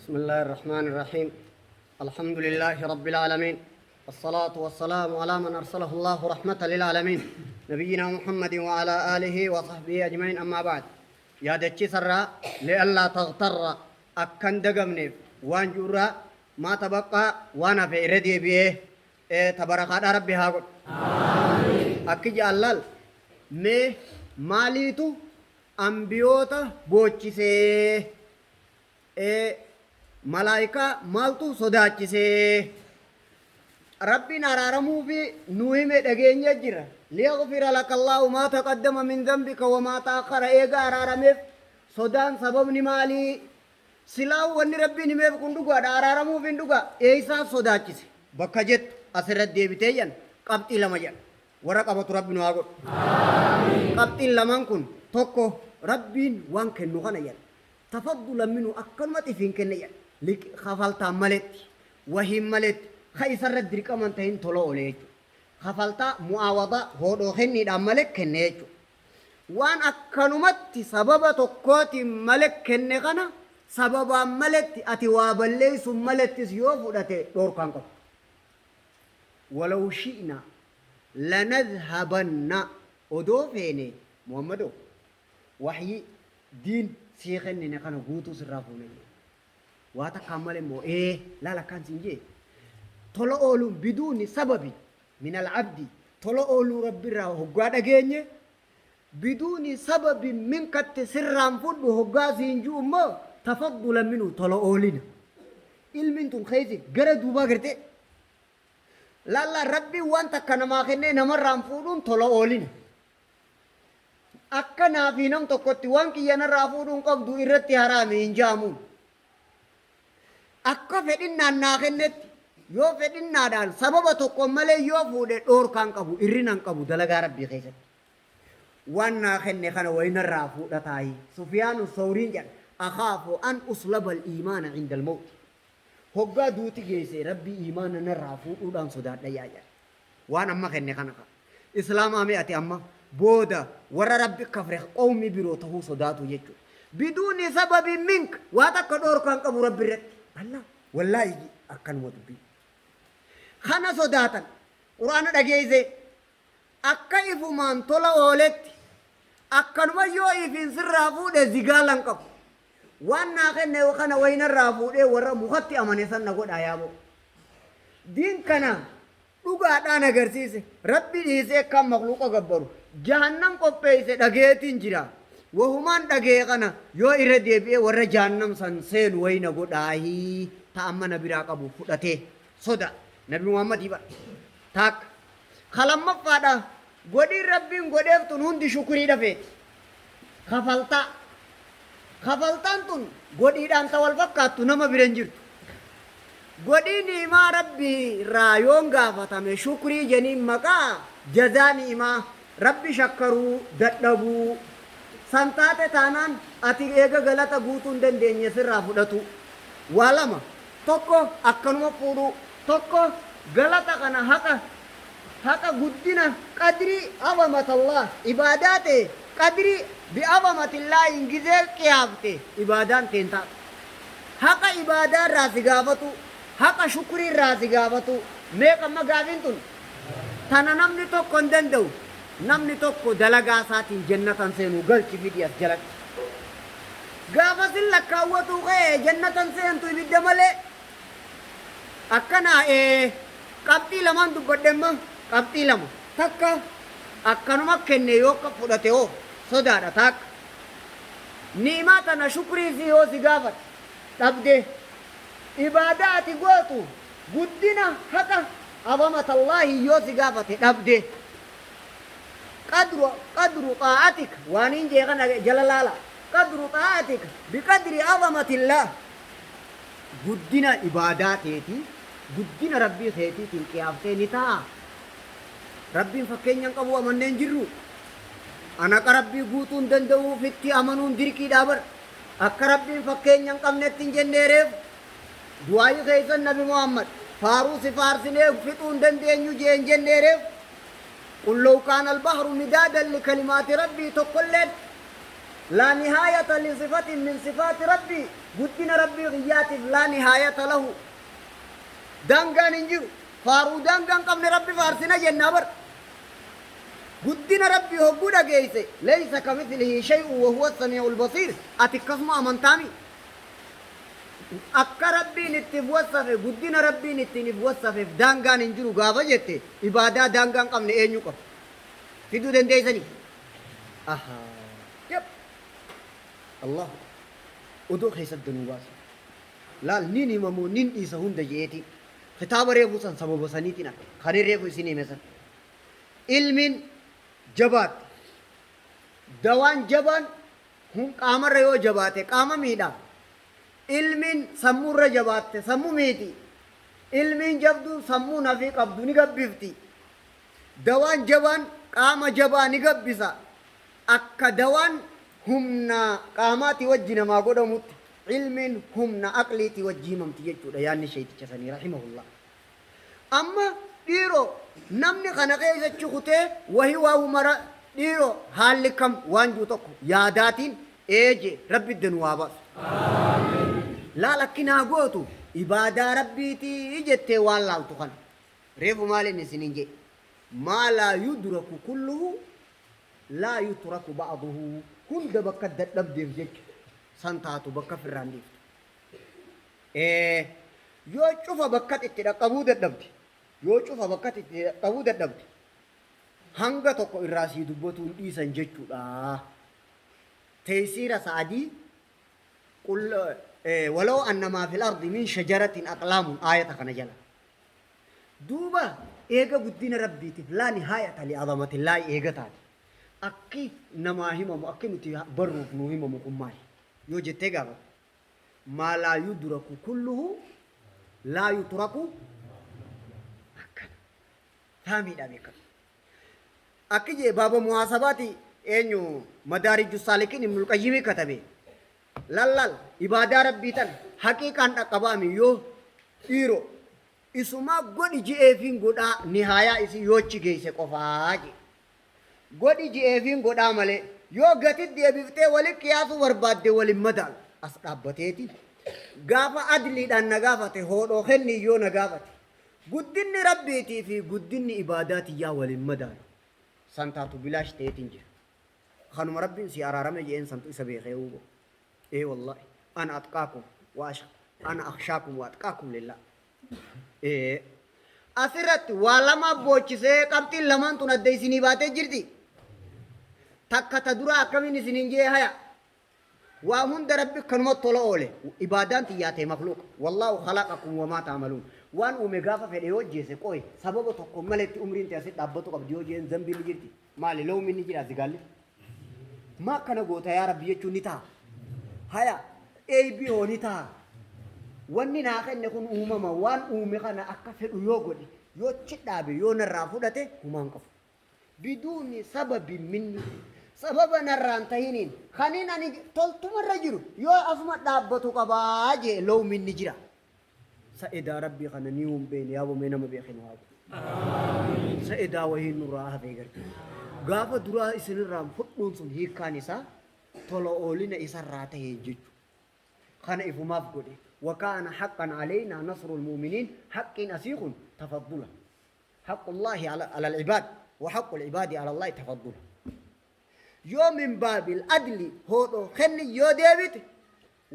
بسم الله الرحمن الرحيم. الحمد لله رب العالمين، والصلاة والسلام على من أرسله الله رحمة للعالمين نبينا محمد وعلى آله وصحبه أجمعين. أما بعد، يا دتشي سرّا لألا تغتر أكن دقمني وان جرّا ما تبقى وانا في ردي بيه تبارك ربي هاقول أكي جالال مي ماليتو أنبيوتا بوچسي ملائكة مالتو صداچسي ربنا رارمو في نوهم دغين يجرا ليغفر لك الله ما تقدم من ذنبك وما تأخر. إيغا رارمف صدان سبب نمالي سلاو وني ربي نميف كندوغا رارمو في ندوغا إيسا صداچسي بكجت أسرت ديبتين قبطي لما جان ورقبة ربي نواغو قبطي لمن كن توكو ربين وان كنو خنا ين تفضل منه أكلمة فين كنا ين لك خفلتا ملت وهم ملت خيسر الدريك من تهين طلوع ليجو خفلتا معاوضة هو خني دام ملك كنيجو وان أكلمة سبب توكوتي ملك كنا خنا سبب ملت أتواب اللي ثم ملت سيوف ودته دور كانكو ولو شئنا لنذهبن ودو فيني محمدو وحي دين سيخن نكانو غوتو سرافوني واتا كمال مو لا لا كان سنجي تولو اولو بدون سبب من العبد تولو اولو ربي را هغا دغيني بدون سبب من كت سرام فود هغا سنجو ما تفضل منه تولو اولين علمنتم خيزي غره دوبا غرتي لا لا ربي وانت كان ما خني نمرام فودون تولو اولين أكنا في نم تقطي وان كي ينا رافودون قبضو إرتي حرامي إنجامون أكا فدنا ناخنت يو فدنا دان سبب تقوم ملي يو فودت دور كان قبو إرنان قبو دلغا ربي خيست وان ناخن خنا وين الرافود تاي سفيان الثوري جان أخاف أن أصلب الإيمان عند الموت هقا دوتي جيسي ربي إيمان نرافود ودان صدات ديايا وان أما خن خنا إسلام أمي أتي أما بودا ورا ربي كفر قومي بروته صداتو يجو بدون سبب منك واتك دور كان كبر ربي رت الله والله يجي أكن وتبي خنا صداتا قرآن دقيزة أكيف من طلع ولد أكن ويو يفين سر رافود زجالن كف وانا خنا وخنا وين الرافود ورا مخطي أمانيسان نقول أيامو دين كنا لوكا أنا غرسيسه ربي ديسه كم مخلوق غبرو جهنم قبيسه دغيتين جرا وهمان دغي كنا يو إردي بي ور جهنم سنسين وين غداهي تأمن براقبو فدته صدا نبي محمد يبا تاك خلم فادا غدي ربي غديف تنون دي شكري دفه خفلتان تون غدي دان تول فكات نما برنجر godini ma rabbi rayon gafatame shukri janin maka jazani ma rabbi shakkaru daddabu santate tanan ati ega galata gutun dendenye sirra fudatu walama tokko akkanuma fudu tokko galata kana haka guddina qadri azamatallah ibadate qadri bi azamatillah ingize qiyafte ibadan tenta haka ibadan rasigafatu haka shukri razi gabatu meeqa magaabintun tana namni tokko ndandau namni tokko dalaga saatiin jannatan seenu galchi fidiyas jalat gaafasin lakkaawwatu qee jannatan seentu ibidda malee akkana qabxii lamaan dubbadhemma qabxii lama takka akkanuma kenne yoo akka fudhate oo sodaadha takka ni'imaa tana shukrii si yoo si gaafat dhabde ibadati gotu guddina haka azamat Allah yosi gafate dabde qadru ta'atik wanin je kana jalalala qadru ta'atik biqadri azamat Allah guddina ibadati guddina rabbi kheti tin qiyafte nita rabbi fakkenyan qabu amannen jirru ana rabbi gutun dandau fitti amanun dirki dabar akka rabbi fakkenyan qabnetin jennereef دعاء خيس النبي محمد فاروس فارسني فتون دندين جين جنيرف قل لو كان البحر مدادا لكلمات ربي تقلد لا نهاية لصفة من صفات ربي قدنا ربي غيات لا نهاية له دانغان انجو فارو دانغان قبل ربي فارسنا جنابر قدنا ربي هبودا جيسي ليس كمثله شيء وهو السميع البصير أتكسم أمنتامي akka rabbiin itti bu'assafe guddina rabbiin ittiin bu'assafe daangaan hin jiru gaafa jette ibaadaa daangaan qabne eenyu qaba fiduu dandeessanii yep Allah odoo keessatti nu baasa laal nin himamoo nin dhiisa hunda jeeti kitaaba reefu san sababa saniitiin akka kan reefu isin hime san ilmiin jabaat dawaan jabaan hun qaamarra yoo jabaate qaama miidhaa ilmin sammurra jabaatte sammu meeti ilmin jabdu sammu nafi qabdu ni gabbifti dawaan jabaan qaama jabaa ni gabbisa akka dawaan humna qaamaati wajji namaa godhamutti ilmin humna aqliiti wajji himamti jechuudha yaanni sheeticha sanii rahimahullah amma dhiiroo namni kana keessa kutee wahi waa mara dhiiroo haalli kam waan juu tokko yaadaatiin eeje rabbi danu waa baasu لا لكن أقوتو إبادة ربيتي إجت والله تخن ريف مالي نسنينجي ما لا يدرك كله لا يترك بعضه كل دبك الدب جيك سنتاتو بك في الرانديف يو شوف بكت اترقبو الدب يو شوف بكت اترقبو الدب هنگا توكو الراسي دبوتو إيسان جيكو تيسير سعدي قل ولو أن ما في الأرض من شجرة أقلام آية خنجلة دوبا إيجا قدين ربي لا نهاية لعظمة الله إيجا تالي أكي نماهيم أكي نتي بروف نوهيم مقماي يوجد تيغا ما لا يدرك كله لا يترك أكنا فهمي دابيك أكي جي بابا محاسباتي إنيو مدارج السالكين ابن القيم كتبه lallal ibadaa rabbii tan haqiiqaan dhaqqabaami yoo dhiiro isumaa godhi ji'eefiin godhaa nihaayaa isi yoochi geesse qofaa je godhi ji'eefiin godhaa malee yoo gatit deebiftee wali qiyaasuu barbaadde walin madaalu as dhaabbateeti gaafa adliidhaan na gaafate hoodhoo kenni yoo na gaafate guddinni rabbiitii fi guddinni ibaadaatii yaa walin madaalu santaatu bilaash ta'eetiin jira kanuma rabbiin si araarame jeen santu isa beekee hubo إيه والله أنا أتقاكم أنا أخشاكم وأتقاكم لله إيه أثرت ولما بوجسه قبتي لمن تندي سني باتي جردي تكا تدرا كمين سنين جي هيا وهم دربك كلمة طلع أولي إبادان تياتي مخلوق والله خلقكم وما تعملون وان أمغافة في اليوم جيسي كوي سبب تقوم ملت أمرين تياسي تابتو قبل ديو جين زنبي لجرتي ما لو مني جرا زغالي ما كان غوتا يا ربي يچوني تا هيا اي بي هونيتا wanni naa kenne kun uumama waan uume kana akka fedhu yoo godhe yoo cidhaabe yoo narraa fudhate humaan qabu biduuni sababi minni sababa narraan tahiniin kaniin ani toltumarra jiru yoo asuma dhaabbatu qabaa jee loo minni jira sa'idaa rabbii kana ni humbeene yaabo mee nama beekinu waabu sa'idaa wahiin nurraa hafee garte gaafa duraa isinirraan fudhuun sun hiikkaan isaa tola oolina isarraa tahee jechu kana ifumaaf godhe وكان حقا علينا نصر المؤمنين حق أسيق تفضلا حق الله على العباد وحق العباد على الله تفضلا يوم من باب الأدل هو خلي يو ديبت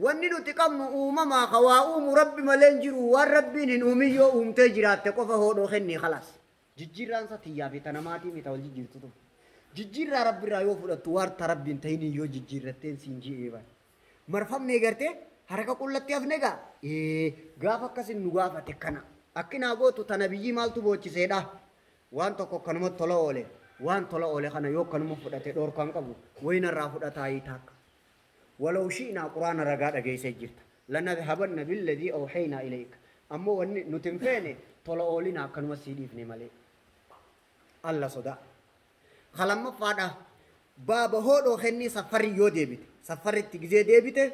وننو تقم أمما خواؤم رب ملنجر والربين أمي يو تجرات تقف هو خلي خلاص ججيران ستيا في تنماتي متول ججير تطو ججير رب رايو فلتوار ترب تهيني يو ججيرتين سنجي إيبان مرفم نيغرتي haraka qullatti afnega gaafa akkasin nu gaafate kana akkina gootu tanabiyyi maaltu boochiseedha waan tokko kanuma tola oole kana yoo kanuma fudhate dhorkan qabu wayna irraa fudhataa taakka walaw shi'na quraana ragaa dhageessee jirta lanadhabanna billadhi awhayna ilayka ammoo wanni nutin feene tola oolina akkanuma sii dhiifne malee alla sodaa khalamma faadha baaba hoodhoo kenni safarri yoo deebite safarritti gizee deebite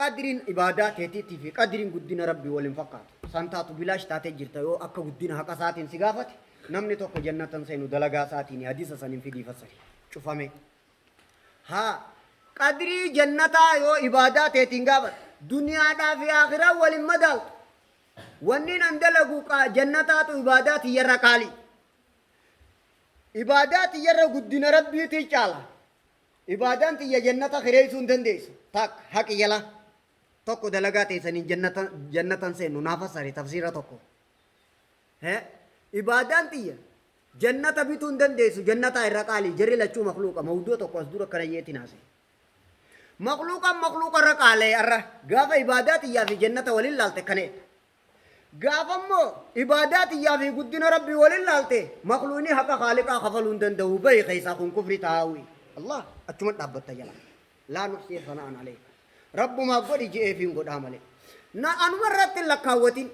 قادرين عبادات هتيتي في قادرين قدنا ربي ولين فقط سانتاتو بلاش تاتي جرتا يو أكا قدنا حقا ساتين سيغافت نمني توقع جنة سينو دلقا ساتيني حديثة سنين في دي فسري شوف همي ها qadrii jannataa yoo ibaadaa teetiin gaafa duniyaadhaa fi akhiraa waliin madaaltu wanni nan dalagu jannataatu ibaadaa tiyyarra qaali ibaadaa tiyyarra guddina rabbiitii caala ibaadaan tiyya jannata kireessuu hin dandeessu tak haqi jala tokko dalagaa teessanii jannatan seennu naaf asari tafsiira tokko ibaadaan tiyya jannata bituu hin dandeessu jannataa irra qaali jarri lachuu makluuqa mawduu tokko as dura kana yeetiin haase makluuqa irra qaalee arra gaafa ibaadaa tiyyaa fi jannata waliin laalte kaneedha gaafa immoo ibaadaa tiyyaa fi guddina rabbii waliin laalte makluuqni haqa khaaliqaa kafaluu hin danda'u bahi keessaa kun kufri taa'awi Allah achuma dhaabbatta jala laa nuxsii sana'an aleeka rabbumaa godhi je'ee fi hin godhaa malee na anuma irratti lakkaawwatin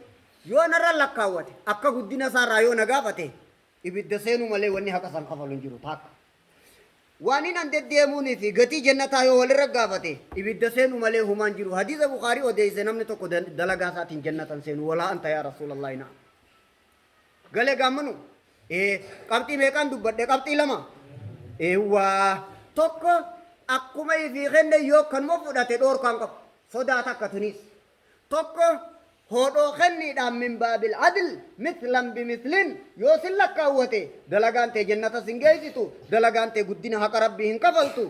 yoo narra lakkaawwate akka guddina isaarraa yoo na gaafate ibidda seenuu malee wanni haqa san kafalu hin jiru taakka waan hin deddeemuunii fi gatii jannataa yoo walirra gaafate ibidda seenuu malee humaan jiru hadiisa bukaarii odeeyse namni tokko dalagaa isaatiin jannatan seenu walaa anta yaa rasuulallahi na galee gaammanu qabxii meeqaan dubbadhe qabxii lama waa tokko akkuma ifii kenne yoo kanuma fudhate dhoorkaan qabu sodaata akka tunis tokko hodhoo kenniidhaan min baabil adil mislan bimislin yoo sin lakkaawwate dalagaan tee jannata sin geessitu dalagaan tee guddina haqa rabbii hin kafaltu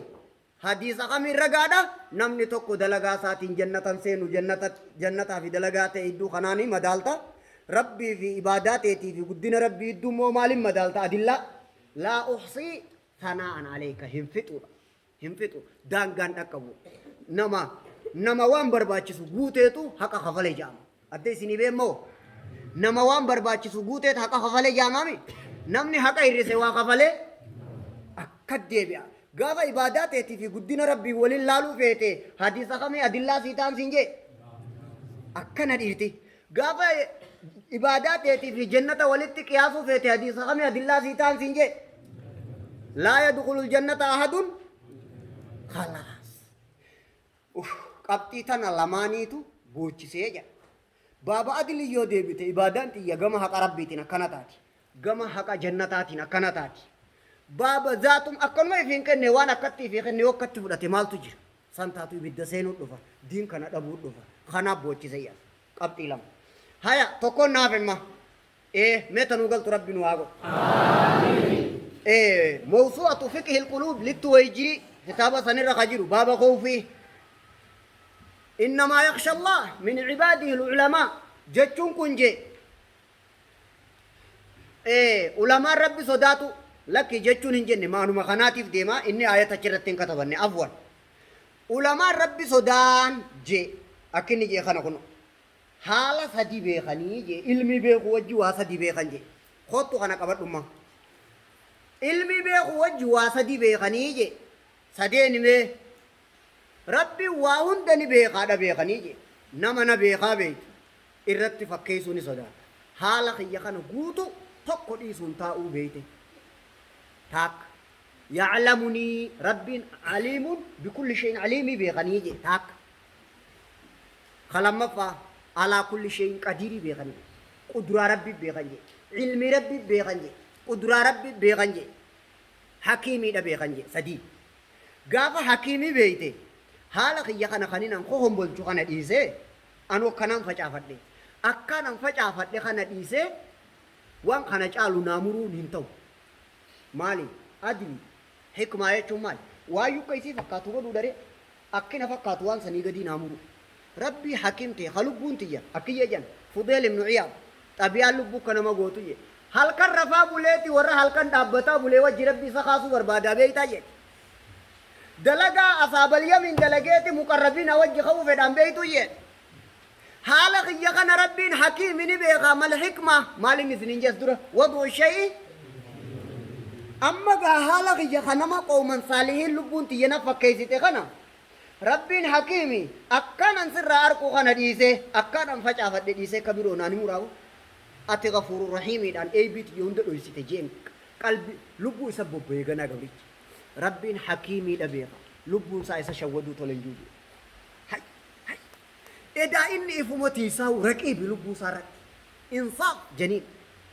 hadiisa kamiin ragaadha namni tokko dalagaa isaatiin jannatan seenu jannataa fi dalagaa tee idduu kanaanii madaalta rabbii fi ibaadaa teetii fi guddina rabbii idduu moo maaliin madaalta adilla laa uxsii sana'an aleeka hin fixu daangaan dhaqqabu nama waan barbaachisu guuteetu haqa kafalee jaama adda isinii beemmoo nama waan barbaachisu guuteetu haqa kafalee jaamami namni haqa hir'ise waa kafalee akka deebi'a gaafa ibaadaa teetii fi guddina rabbii waliin laaluu feete hadiisa kamii adillaa sii ta'an siin jee akkana dhiirti gaafa ibaadaa teetii fi jannata walitti qiyaasuu feete hadiisa kamii adillaa sii ta'an siin jee laa yadkhulul jannata ahadun khalaas qabxii tana lamaaniitu boochisee jedha baaba adilii yoo deebite ibaadaan xiyya gama haqa rabbiitiin akkana taati gama haqa jannataatiin akkana taati baaba zaatum akkanuma ifiin kenne waan akkatti ifii kenne yoo akkatti fudhate maaltu jira san taatu ibidda seenuu dhufa diin kana dhabuu dhufa kanaaf boochisee jedha qabxii lama haya tokkoon naaf imma meetanuu galtu rabbi nu haa godhu موسوعة فقه القلوب للتويجري كتاب سنر خجر باب خوفي إنما يخشى الله من عباده العلماء جتشون كنجي علماء ربي صداتو لك جتشون هنجن ما نما خناتف ديما إني آية تشرتين كتبني أفضل علماء ربي صدان جي أكني جي خنا كنو حالة سدي بيخني جي علمي بيخو وجوا سدي بيخن جي خطو خنا كبر أمه ilmi beeku wajji waa sadii beekanii je sadeeni mee rabbi waa hunda ni beekaadha beekanii je nama na beekaa beeytu irratti fakkeessuu ni sodaata haala kiyya kana guutu tokko dhiisuun taa'uu beeyte taakka yaclamunii rabbiin aliimun bikulli shayin aliimii beekanii je taakka kalammaffaa alaa kulli shayin qadiirii beekanii quduraa rabbi beekan je ilmi rabbi beekan je قدرة ربي بيغنجي حكيمي دا بيغنجي سدي غافا حكيمي بيته حالا خيا خنا خنينا خوهم بولچو خنا ديسه انو كنان فچافت دي اكانن فچافت دي خنا ديسه وان خنا چالو نامرو نينتو مالي ادري حكمه يچو مال وايو كيسي فكاتو بدو دري اكنا فكاتو وان سني غدي نامرو ربي حكيم تي خلقون تي اكيه جن فضيل بن عياض طبيعه لبو كنا ما غوتو halkan rafaa buleeti warra halkan dhaabbataa bulee wajji rabbi isa kaasuu barbaadaa beeytaa jedhe dalagaa asaabal yamin dalageeti muqarrabiina wajji ka'uu fedhaan beeytu jedhe haala kiyya kana rabbiin hakiimi ni beekaa mal hikma maalin isinin jes dura waduu shayi amma gaa haala kiyya kanama qooman saalihiin lubbuun tiyyana fakkeessite kana rabbiin hakiimi akkanan sirraa arquu kana dhiise akkanan facaafadhe dhiise ka biroo naani muraawu ati غفور رحيم دان اي بيت يوند دويسيته جين قلبي لبو يسبب بيغنا غوري ربين حكيمي دبيخا لبو سايسا شودو تولنجو هاي هاي ادا اني فمتي ساو رقيب لبو سارك انصاف جنين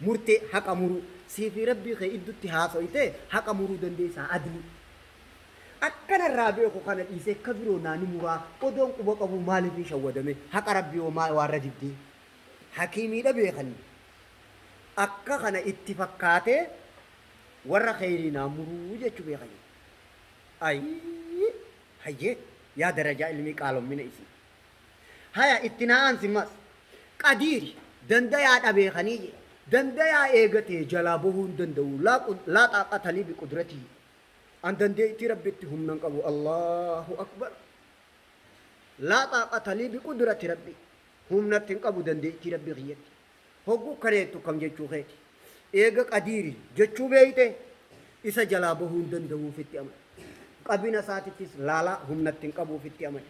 مرتي حق امرو سيفي ربي خي ادتي هاسويته حق امرو دنديسا عدل akkana irraa beeku kana dhiisee akka biroo naani muraa odoon quba qabu maaliif shawwadame haqa rabbii homaa waarra dibdee hakiimiidha beekanii akka kana itti fakkaatee warra khayrii naa muruu jechuu beekanii ayi hayyee yaa darajaa ilmii qaalommina isii haya itti naa'an simmas qadiiri dandayaadha beekanii dandayaa eegatee jalaa bahuu hin danda'u laa xaaqata lii biqudratii an dandeettii rabbitti humnan qabu allahu akbar laa xaaqata lii biqudrati rabbi humnatti hin qabu dandeettii rabbi kiyyatti hogguu kaneettu kam jechuu keeti eega qadiiri jechuu beeyte isa jalaa bahuu hin danda'uufitti amane qabina isaatittis laalaa humnatti hin qabuufitti amane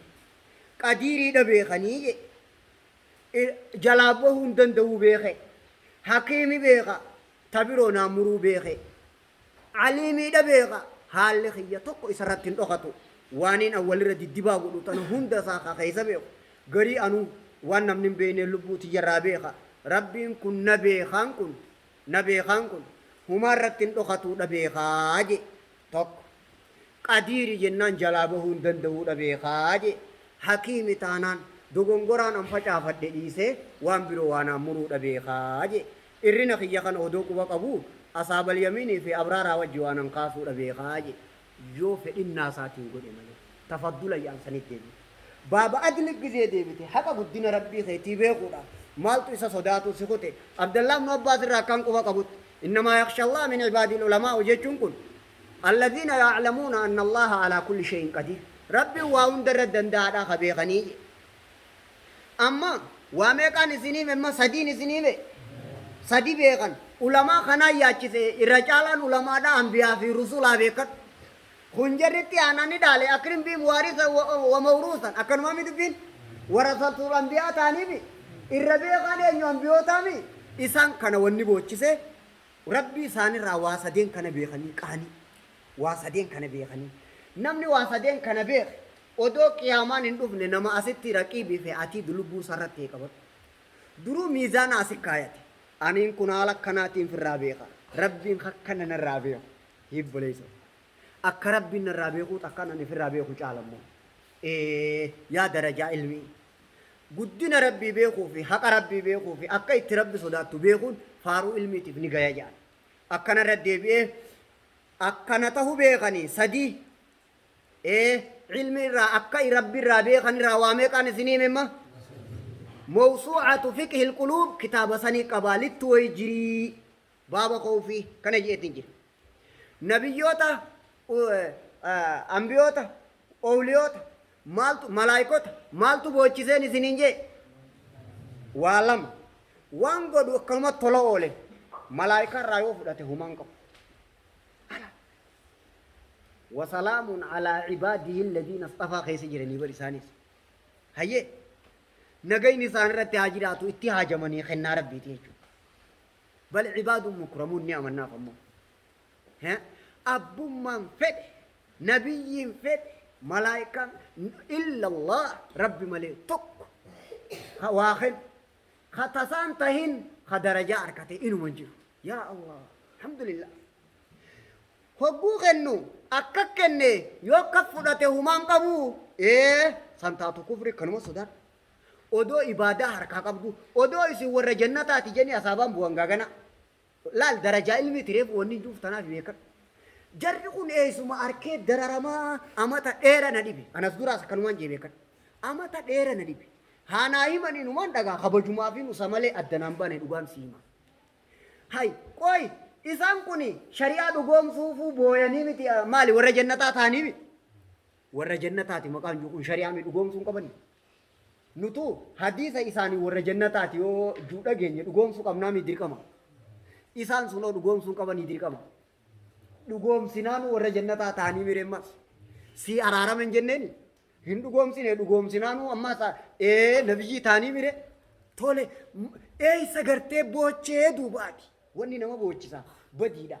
qadiiriidha beekanii jalaa bahuu hin danda'uu beeke hakiimi beeka tabiroo naa muruu beeke aliimiidha beeka haalli kiyya tokko isarratti hin dhokatu waaniin awwalirra diddibaa godhu tana hunda isaa kakeessa beeku garii anuu waan namni hin beekne lubbuuti jarraa beeka rabbiin kun na beekaan kun humaarratti hin dhokatuudha beekaa je tokko qadiiri jennaan jalaa bahuu hin danda'uudha beekaa je hakiimi taanaan dogongoraan an facaafadhe dhiisee waan biroo waan muruudha beekaa je irrina kiyya kana odoo quba qabu asaabal yamiinii fi abraaraa wajji waan an kaasuudha beekaa je yoo fedhinnaa isaatiin godhe malee tafaddula yaansanitti deebi'e baaba adli gizee deebite haqa guddina rabbii keetii beekuudhaaf maaltu isa sodaatu si kute abdallah ibn abbaas irraa kan quba qabutti innamaa yakhsha allah min ibaadil ulamaa jechuun kun alladhiina ya'lamuuna anna allaha alaa kulli shay'in qadiir rabbiin waa hunda irra danda'aadha ka beekanii amma waa meeqaan isiniif amma sadiin isiniif sadi beekan ulamaa kanaan yaachise irra caalaan ulamaadha anbiyaa fi rusulaa beekan kun jarritti aanani dhaale akrim bii muwaarisa wa mawruusan akkanuma midubbiin warasatul anbiyaa taaniifi irra beekan eenyu ambiyootaami isaan kana wanni boochise rabbii isaanirraa waa sadeen kana beekanii qaanii waa sadeen kana beekanii namni waa sadeen kana beeke odoo qiyaamaan hin dhufne nama asitti raqiibii fi atii lubbuu sarratti qabatu duruu miizaana asi kaayate aniin kun haala akkanaatiin firraa beeka rabbiin akkana narraa beeku hibboleessa akka rabbiin narraa beekuut akka ani firraa beeku caalammoo yaa darajaa ilmii guddina rabbii beekuu fi haqa rabbii beekuu fi akka itti rabbi sodaattu beekuun faaruu ilmiitiif ni gaya jaan akkana irra deebi'ee akkana tahu beekanii sadii علم الرا أكاي ربي الرابع خن روامي كان سنين مما موسوعة فقه القلوب كتاب سني قبالت ويجري بابا خوفي كان يجي نبيوتا أنبيوتا أوليوتا مالتو ملايكوتا مالتو بوچيسين سنين جي والم وانغو دو كلمة طلع أولي ملايكا رايو فدته همانكو وسلام على عباده الذين اصطفى خيس جرني برسانيس هي نجاي نسان رت هاجراتو اتهاجمني خنا ربي تيجو بل عباد مكرمون نعم النافم ها ابو من فد نبي فد ملائكه الا الله رب ملك تك واخد ختصان تهين خدرجه اركته انو منجو يا الله الحمد لله hogguu kennu akka kenne yoo ka fudhate humaan qabu santaatu kufri kanuma sodan odoo ibaadaa harkaa qabdu odoo isin warra jannataati jeni asaabaan bu'an gaagana laal darajaa ilmi tireef wanni juuf tanaaf beekan jarri kun eesuma arkee dararamaa amata dheera na dhibe anas duraas kanumaan jee beekan amata dheera na dhibe haanaa himanii numaan dhagaa kabajumaa fi nusa malee addanaan bane dhugaan siima hay qoy isaan kuni shari'aa dhugoomsuufuu booyanii miti maali warra jannataa taanii miti warra jannataati maqaan jiru kun shari'aa mi dhugoomsuun qabani nutu hadiisa isaanii warra jannataati yoo juu dhageenye dhugoomsuu qabnaa mi dirqama isaan sunoo dhugoomsuun qabanii dirqama dhugoomsinaanu warra jannataa taanii mireemmas si araaraman jenneeni hin dhugoomsine dhugoomsinaanu ammaas nabiyyi taanii mire tole isa gartee boochee duubaati wanni nama boochisa badiidha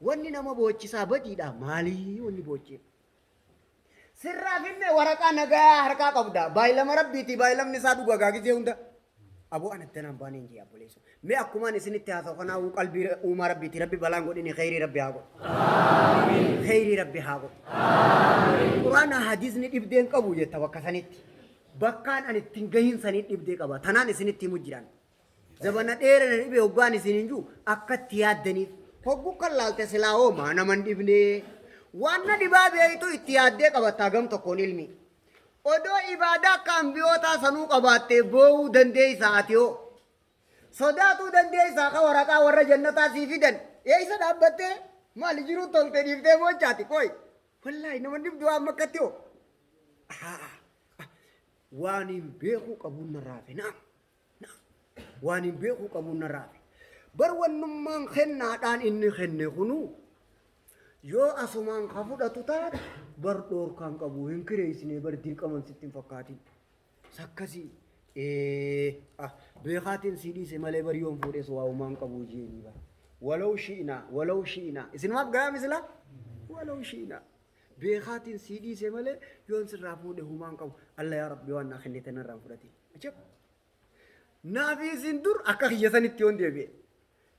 wanni nama boochisa badiidha maalii wanni boochee sirraa finne waraqaa nagaa harkaa qabda baay'ilama rabbiiti baay'ilamni isaa dhugaa gaagizee hunda أبو أنا التنام بانين جي أبو ليسو ما أكمان سنتي هذا قنا وقلبي وما ربي تربي بلان قولني خيري ربي هاقو آمين خيري ربي هاقو آمين قرآن حديث نبدين كابو جتا وكسنت بكان أن التنجهين سنت نبدي كابا تنان سنتي مجران زبنا إيرا نبي هقاني سننجو أكت تيادني فوقو كلال تسلاو ما نمن دبني وانا دبابي ايتو اتيادي كابا تاغم تكون علمي odoo ibaadaa kan biyyoota sanuu qabaatte boo'uu dandeeysaatiyoo sodaatuu dandeeysaa ka waraqaa warra jannataa sii fidan eeysa dhaabbattee maali jiruu tolte dhiiftee boochaati koy wallaahi nama dhibdu waan makkattiyo waan hin beekuu qabuun narraafe naam waan hin beekuu qabuun narraafe bar wannummaan kennaadhaan inni kenne kunuu yoo asumaan ka fudhatu taate bar dhoorkaan qabu hin kireessine bar dirqaman sittiin fakkaatin sakkasii beekaatiin sii dhiise malee bar yoon fuudhes waa'umaan qabu jeeni bar walaw shi'inaa isinumaaf garaa misila walaw shi'inaa beekaatiin sii dhiise malee yoon sirraa fuudhe humaan qabu alla yaa rabbi waan naa kennite narraan fudhate ajab naafi isin dur akka kiyyasanitti yoon deebi'e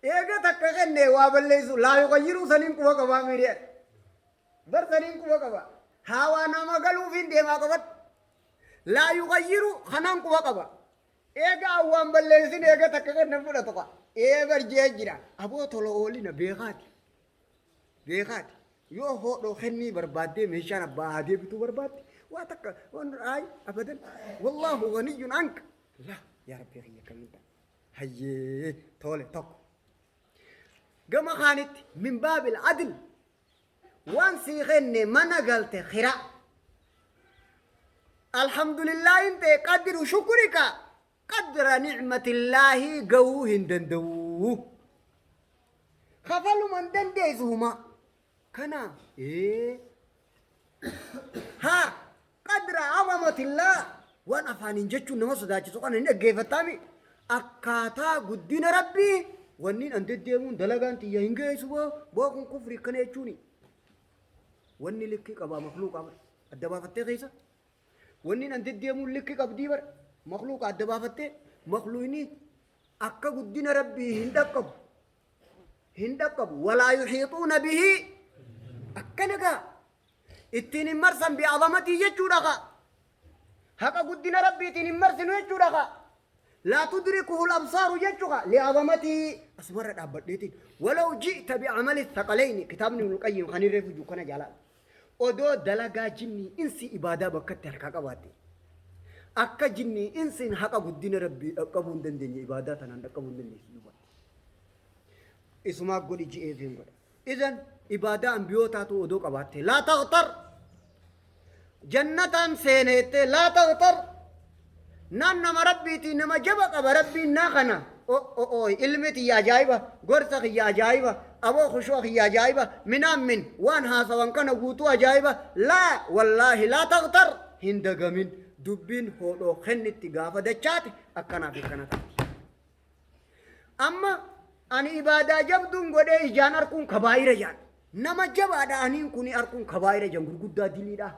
eega takka kenne waa balleessu laa yuqayyiru saniin quba qabaa miidhee bar saniin quba qaba haawaa nama galuufiin deemaa qabat laa yuqayyiru kanaan quba qaba eega awwaan balleessin eega takka kenne fudhatu qa bar jee jira aboo tola oolina beekaati yoo hodhoo kennii barbaaddee meeshaan abbaa haadee bituu barbaadde waa takka ay abadan wallaahu ganiyyun anka la yaa rabbii kiyya kamidha hayyee tole tokko gama kaanitti min baabil adl waan sii kenne mana galte khira alhamdulillah inte qadru shukrika qadra ni'matillahi gawuu hin danda'u kafalu man dandeessuhuma kana ha qadra azamatillah waan afaanin jechuun nama sodaachisu kana hin dhaggeeffattaami akkaataa guddina rabbii wannin an deddeemuun dalagaan tiyya hin geessu boo kun kufri kana jechuuni wanni likki qabaa makluuqa bar adda baafattee keessa wannin an deddeemuun likki qabdii bar makluuqa adda baafattee makluuqni akka guddina rabbii hin dhaqqabu walaa yuhiixuuna bihi akkana gaa ittiin hin marsan bi'azamatii jechuudha kaa haqa guddina rabbiitiin hin marsinu jechuudha kaa لا تدركه الأبصار يجوها لعظمته أسمر الأبديتين ولو جئت بعمل الثقلين كتاب ابن القيم خاني رفجو كنا جلال odoo dalagaa jinni insi ibaadaa bakkatti harkaa qabaate akka jinni insin haqa guddina rabbii dhaqqabuu hin dandeenye ibaadaa tanaan dhaqqabuu hin dandeessu isumaa godhi ji'eefiin godha idan ibaadaa ambiyootaatu odoo qabaatte laa taqtar jannataan seeneette laa taqtar naan nama rabbiitii nama jaba qaba rabbiin naa kana ilmi tiyya ajaa'iba gorsa kiyya ajaa'iba aboo khushuu kiyya ajaa'iba minaan min waan haasawan kana guutuu ajaa'iba laa wallaahi laa taqtar hin dagamin dubbiin hodhoo kennitti gaafa dachaate akkanaaf akkana taati amma ani ibaadaa jabduun godhee ijaan arkuun kabaayira jaan nama jabaadha aniin kuni arkuun kabaayira jaan gurguddaa diliidha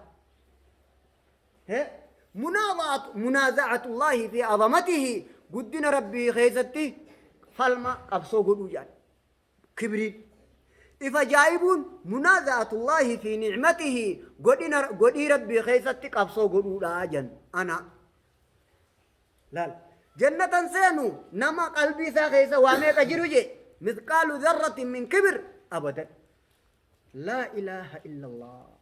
منازعة الله في عظمته قدنا ربي خيزتي فالما قبصو قدو جان كبرين إفا جايبون منازعة الله في نعمته قدي ربي خيزتي قبصو قدو جان أنا لا جنة سينو نما قلبي ساخيسا واميك جروجي مثقال ذرة من كبر أبدا لا إله إلا الله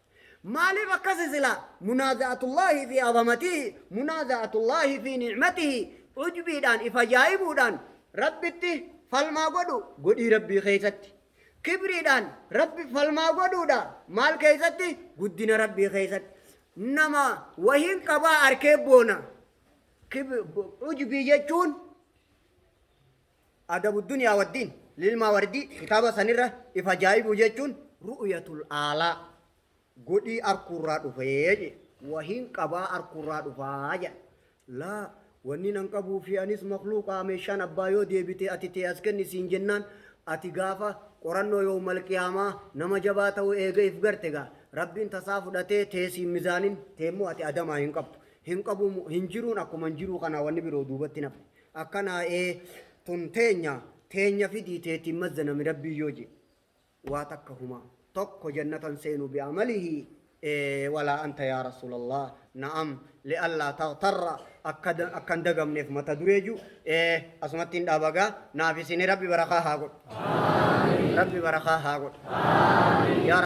مالي بكسسلا منازعة الله في عظمته منازعة الله في نعمته عجبي دان إفجائبو دان ربتي فالما قدو قدي ربي خيستي كبري دان ربي فالما قدو دا مال خيستي قدنا ربي خيست نما وهين قبا أركبونا عجبي جتون أدب الدنيا والدين للماوردي كتابة سنرة إفجائبو جتون رؤية الآلاء قدي أركورات فيجي وهين قبا أركورات فاجا لا ونين انقبو في أنيس مخلوقا ميشان أبايو دي بيتي أتي تياسكني سينجنان أتي غافا قرانو يوم القيامة نما جباتو إيغا إفغرتغا ربين تصافو داتي تيسي ميزانين تيمو أتي أدما هنقبو هنجرون أكو منجرو خانا ونبرو دوبتي نفسي akkana tun teenya fidii teetiin mazzanami rabbii yoo je waa takka huma tokko jannatan seenu bi'amalihi ولا أنت يا رسول الله نعم لألا تغتر أكن دقم نف متى دريجو أسمتين دابقا نافسين ربي بركاها قل ربي بركاها قل يا